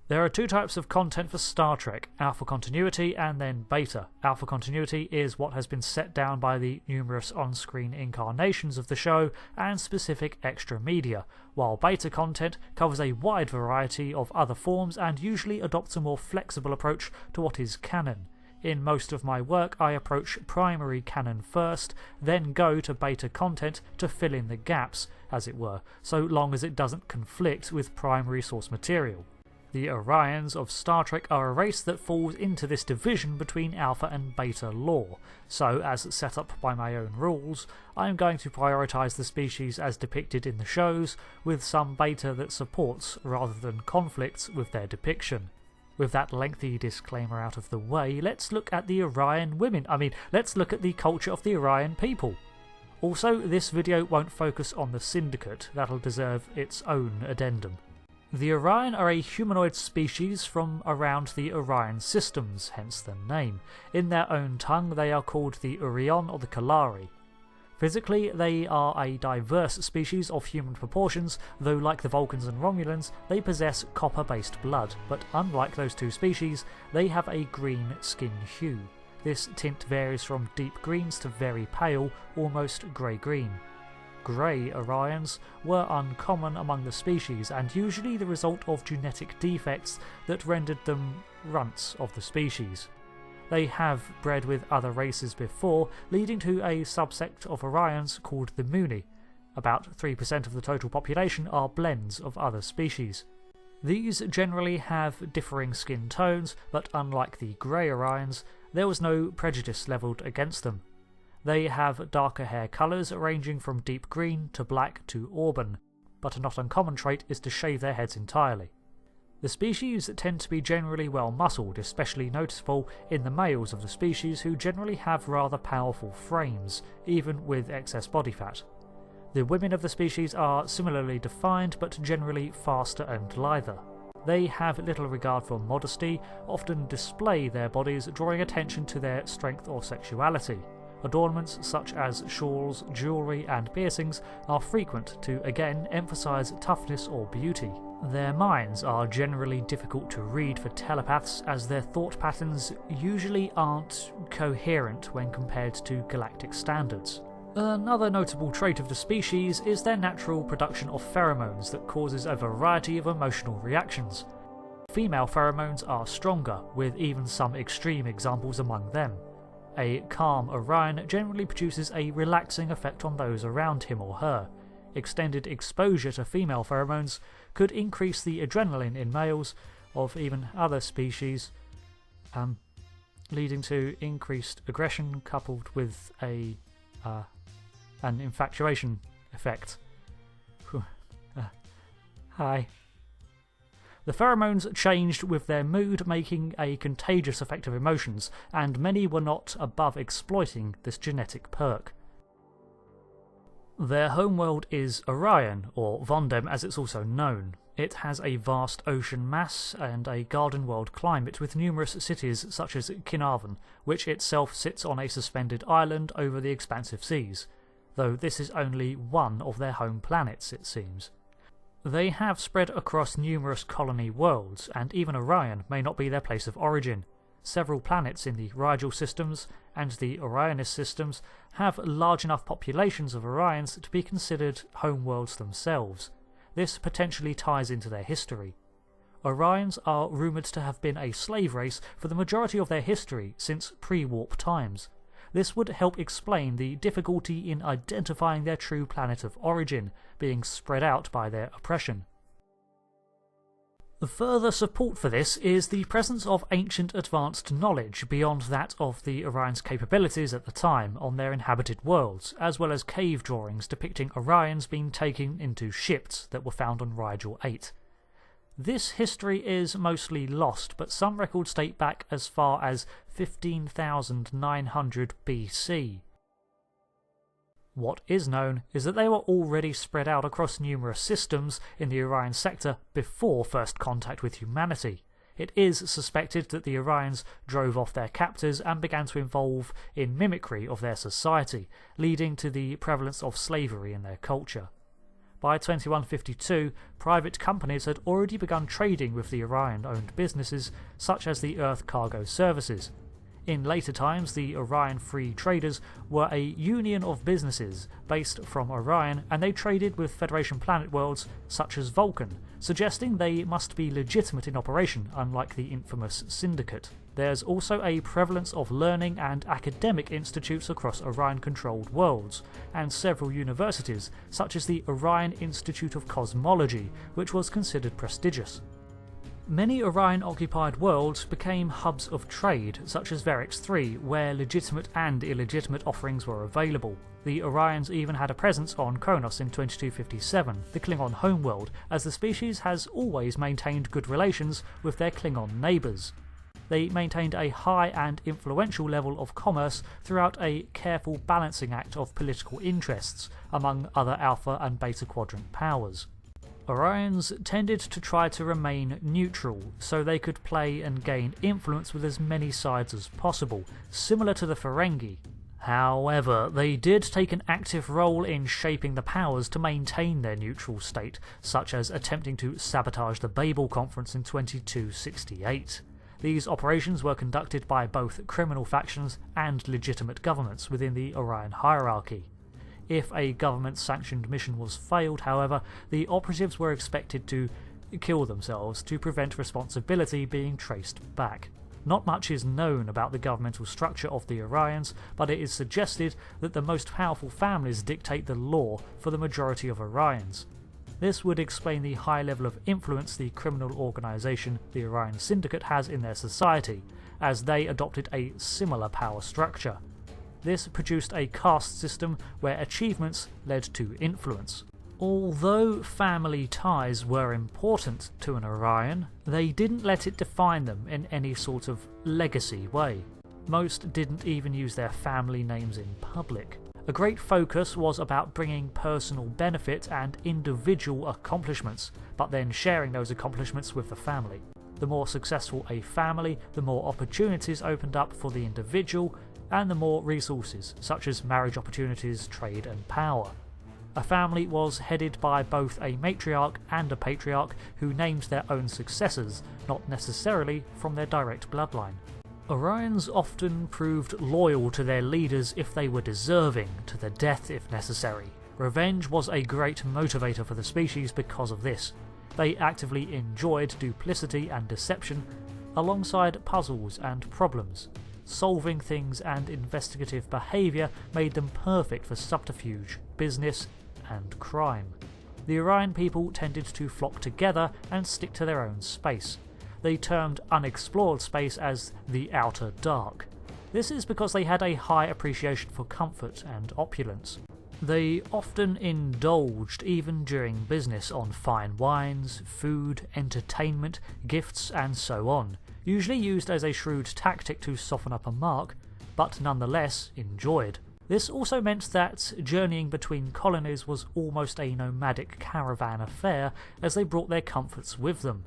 There are two types of content for Star Trek, alpha continuity and then beta. Alpha continuity is what has been set down by the numerous on-screen incarnations of the show and specific extra media, while beta content covers a wide variety of other forms and usually adopts a more flexible approach to what is canon. In most of my work I approach primary canon first, then go to beta content to fill in the gaps, as it were, so long as it doesn't conflict with primary source material. The Orions of Star Trek are a race that falls into this division between alpha and beta lore, so as set up by my own rules, I am going to prioritise the species as depicted in the shows, with some beta that supports rather than conflicts with their depiction. With that lengthy disclaimer out of the way, let's look at the Orion women. Let's look at the culture of the Orion people. Also, this video won't focus on the syndicate, that'll deserve its own addendum. The Orion are a humanoid species from around the Orion systems, hence the name. In their own tongue they are called the Orion or the Kalari. Physically they are a diverse species of human proportions, though like the Vulcans and Romulans they possess copper-based blood, but unlike those two species they have a green skin hue. This tint varies from deep greens to very pale, almost grey-green. Grey Orions were uncommon among the species and usually the result of genetic defects that rendered them runts of the species. They have bred with other races before, leading to a subsect of Orions called the Mooney. About 3% of the total population are blends of other species. These generally have differing skin tones, but unlike the Grey Orions, there was no prejudice levelled against them. They have darker hair colours ranging from deep green to black to auburn, but a not uncommon trait is to shave their heads entirely. The species tend to be generally well muscled, especially noticeable in the males of the species who generally have rather powerful frames, even with excess body fat. The women of the species are similarly defined but generally faster and lither. They have little regard for modesty, often display their bodies, drawing attention to their strength or sexuality. Adornments such as shawls, jewellery and piercings are frequent to again emphasise toughness or beauty. Their minds are generally difficult to read for telepaths as their thought patterns usually aren't coherent when compared to galactic standards. Another notable trait of the species is their natural production of pheromones that causes a variety of emotional reactions. Female pheromones are stronger, with even some extreme examples among them. A calm Orion generally produces a relaxing effect on those around him or her. Extended exposure to female pheromones could increase the adrenaline in males of even other species, leading to increased aggression coupled with an infatuation effect. Hi. The pheromones changed with their mood, making a contagious effect of emotions, and many were not above exploiting this genetic perk. Their homeworld is Orion, or Vondem as it's also known. It has a vast ocean mass and a garden world climate with numerous cities such as Kinarvan, which itself sits on a suspended island over the expansive seas, though this is only one of their home planets, it seems. They have spread across numerous colony worlds, and even Orion may not be their place of origin. Several planets in the Rigel systems and the Orionis systems have large enough populations of Orions to be considered homeworlds themselves. This potentially ties into their history. Orions are rumoured to have been a slave race for the majority of their history since pre-warp times. This would help explain the difficulty in identifying their true planet of origin, being spread out by their oppression. The further support for this is the presence of ancient advanced knowledge beyond that of the Orion's capabilities at the time on their inhabited worlds, as well as cave drawings depicting Orions being taken into ships that were found on Rigel 8. This history is mostly lost, but some records date back as far as 15,900 BC. What is known is that they were already spread out across numerous systems in the Orion sector before first contact with humanity. It is suspected that the Orions drove off their captors and began to involve in mimicry of their society, leading to the prevalence of slavery in their culture. By 2152, private companies had already begun trading with the Orion-owned businesses such as the Earth Cargo Services. In later times, the Orion Free Traders were a union of businesses based from Orion, and they traded with Federation planet worlds such as Vulcan, suggesting they must be legitimate in operation, unlike the infamous syndicate. There's also a prevalence of learning and academic institutes across Orion-controlled worlds, and several universities, such as the Orion Institute of Cosmology, which was considered prestigious. Many Orion-occupied worlds became hubs of trade, such as Verix 3, where legitimate and illegitimate offerings were available. The Orions even had a presence on Kronos in 2257, the Klingon homeworld, as the species has always maintained good relations with their Klingon neighbours. They maintained a high and influential level of commerce throughout a careful balancing act of political interests among other Alpha and Beta Quadrant powers. Orions tended to try to remain neutral, so they could play and gain influence with as many sides as possible, similar to the Ferengi. However, they did take an active role in shaping the powers to maintain their neutral state, such as attempting to sabotage the Babel Conference in 2268. These operations were conducted by both criminal factions and legitimate governments within the Orion hierarchy. If a government-sanctioned mission was failed, however, the operatives were expected to kill themselves to prevent responsibility being traced back. Not much is known about the governmental structure of the Orions, but it is suggested that the most powerful families dictate the law for the majority of Orions. This would explain the high level of influence the criminal organisation the Orion Syndicate has in their society, as they adopted a similar power structure. This produced a caste system where achievements led to influence. Although family ties were important to an Orion, they didn't let it define them in any sort of legacy way. Most didn't even use their family names in public. A great focus was about bringing personal benefit and individual accomplishments, but then sharing those accomplishments with the family. The more successful a family, the more opportunities opened up for the individual, and the more resources, such as marriage opportunities, trade and power. A family was headed by both a matriarch and a patriarch who named their own successors, not necessarily from their direct bloodline. Orions often proved loyal to their leaders if they were deserving, to the death if necessary. Revenge was a great motivator for the species because of this. They actively enjoyed duplicity and deception, alongside puzzles and problems. Solving things and investigative behaviour made them perfect for subterfuge, business, and crime. The Orion people tended to flock together and stick to their own space. They termed unexplored space as the Outer Dark. This is because they had a high appreciation for comfort and opulence. They often indulged, even during business, on fine wines, food, entertainment, gifts, and so on, usually used as a shrewd tactic to soften up a mark, but nonetheless enjoyed. This also meant that journeying between colonies was almost a nomadic caravan affair, as they brought their comforts with them.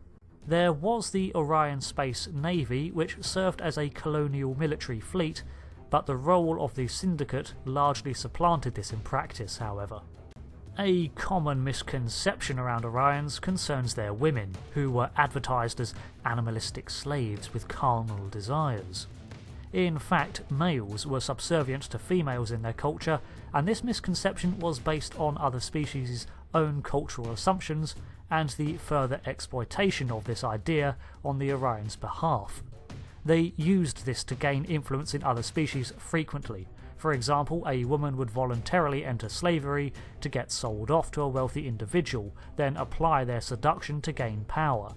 There was the Orion Space Navy, which served as a colonial military fleet, but the role of the Syndicate largely supplanted this in practice, however. A common misconception around Orions concerns their women, who were advertised as animalistic slaves with carnal desires. In fact, males were subservient to females in their culture, and this misconception was based on other species' own cultural assumptions and the further exploitation of this idea on the Orions' behalf. They used this to gain influence in other species frequently. For example, a woman would voluntarily enter slavery to get sold off to a wealthy individual, then apply their seduction to gain power.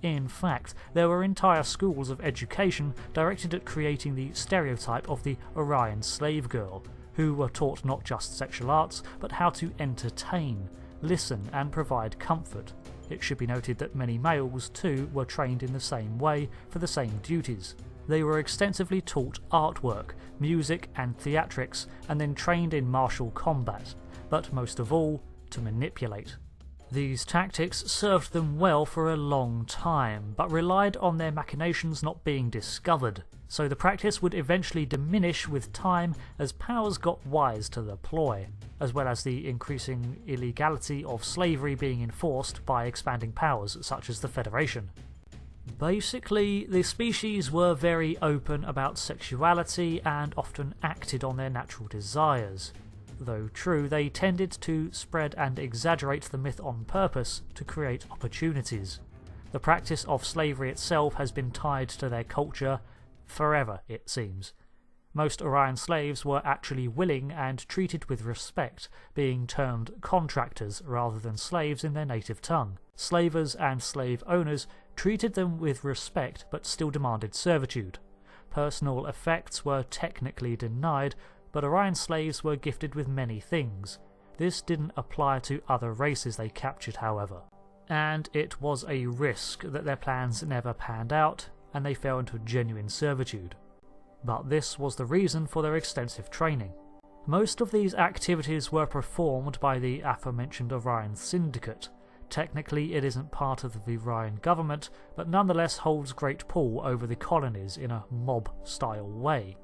In fact, there were entire schools of education directed at creating the stereotype of the Orion slave girl, who were taught not just sexual arts, but how to entertain, listen, and provide comfort. It should be noted that many males, too, were trained in the same way for the same duties. They were extensively taught artwork, music, and theatrics, and then trained in martial combat, but most of all, to manipulate. These tactics served them well for a long time, but relied on their machinations not being discovered, so the practice would eventually diminish with time as powers got wise to the ploy, as well as the increasing illegality of slavery being enforced by expanding powers such as the Federation. Basically, the species were very open about sexuality and often acted on their natural desires. Though true, they tended to spread and exaggerate the myth on purpose to create opportunities. The practice of slavery itself has been tied to their culture forever, it seems. Most Orion slaves were actually willing and treated with respect, being termed contractors rather than slaves in their native tongue. Slavers and slave owners treated them with respect but still demanded servitude. Personal effects were technically denied, but Orion slaves were gifted with many things. This didn't apply to other races they captured, however. And it was a risk that their plans never panned out, and they fell into genuine servitude. But this was the reason for their extensive training. Most of these activities were performed by the aforementioned Orion syndicate. Technically it isn't part of the Orion government, but nonetheless holds great pull over the colonies in a mob-style way.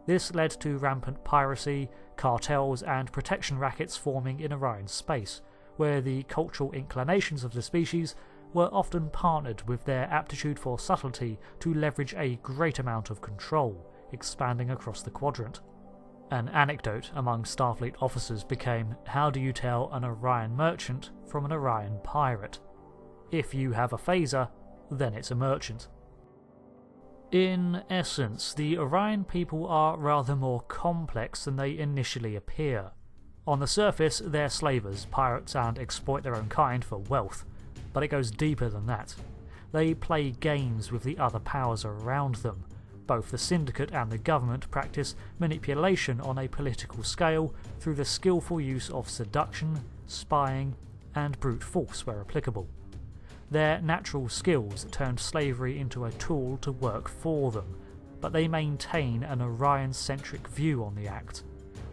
This led to rampant piracy, cartels and protection rackets forming in Orion space, where the cultural inclinations of the species were often partnered with their aptitude for subtlety to leverage a great amount of control, expanding across the quadrant. An anecdote among Starfleet officers became, how do you tell an Orion merchant from an Orion pirate? If you have a phaser, then it's a merchant. In essence, the Orion people are rather more complex than they initially appear. On the surface, they're slavers, pirates, and exploit their own kind for wealth, but it goes deeper than that. They play games with the other powers around them. Both the syndicate and the government practice manipulation on a political scale through the skillful use of seduction, spying, and brute force where applicable. Their natural skills turned slavery into a tool to work for them, but they maintain an Orion-centric view on the act.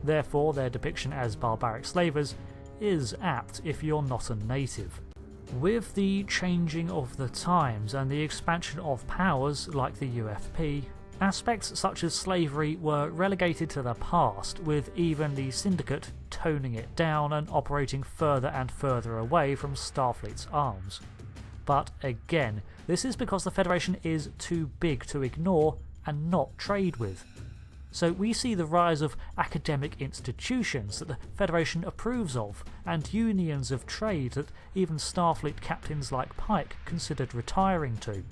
Therefore, their depiction as barbaric slavers is apt if you're not a native. With the changing of the times and the expansion of powers like the UFP, aspects such as slavery were relegated to the past, with even the Syndicate toning it down and operating further and further away from Starfleet's arms. But again, this is because the Federation is too big to ignore and not trade with. So we see the rise of academic institutions that the Federation approves of, and unions of trade that even Starfleet captains like Pike considered retiring to.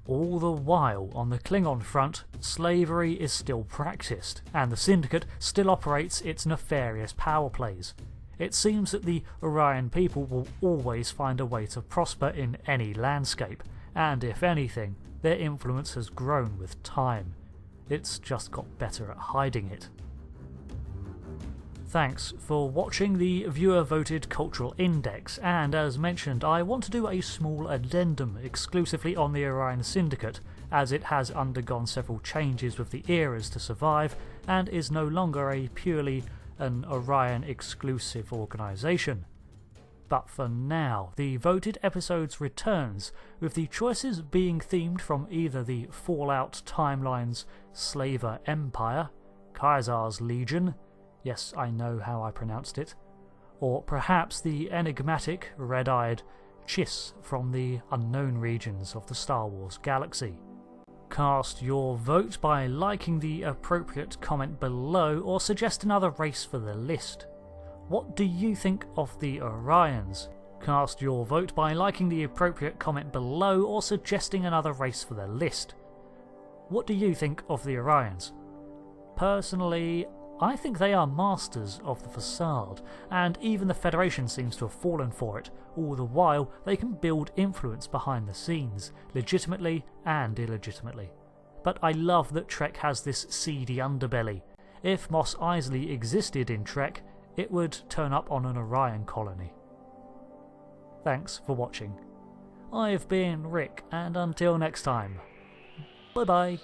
All the while, on the Klingon front, slavery is still practiced, and the Syndicate still operates its nefarious power plays. It seems that the Orion people will always find a way to prosper in any landscape, and if anything, their influence has grown with time. It's just got better at hiding it. Thanks for watching the viewer-voted Cultural Index, and as mentioned, I want to do a small addendum exclusively on the Orion Syndicate, as it has undergone several changes with the eras to survive, and is no longer a purely an Orion-exclusive organisation. But for now, the voted episodes returns, with the choices being themed from either the Fallout Timeline's Slaver Empire, Kaisar's Legion, yes, I know how I pronounced it, or perhaps the enigmatic, red-eyed Chiss from the unknown regions of the Star Wars galaxy. Cast your vote by liking the appropriate comment below, or suggest another race for the list. What do you think of the Orions? Cast your vote by liking the appropriate comment below, or suggesting another race for the list. What do you think of the Orions? Personally, I think they are masters of the facade, and even the Federation seems to have fallen for it. All the while, they can build influence behind the scenes, legitimately and illegitimately. But I love that Trek has this seedy underbelly. If Mos Eisley existed in Trek, it would turn up on an Orion colony. Thanks for watching. I've been Rick, and until next time, bye bye.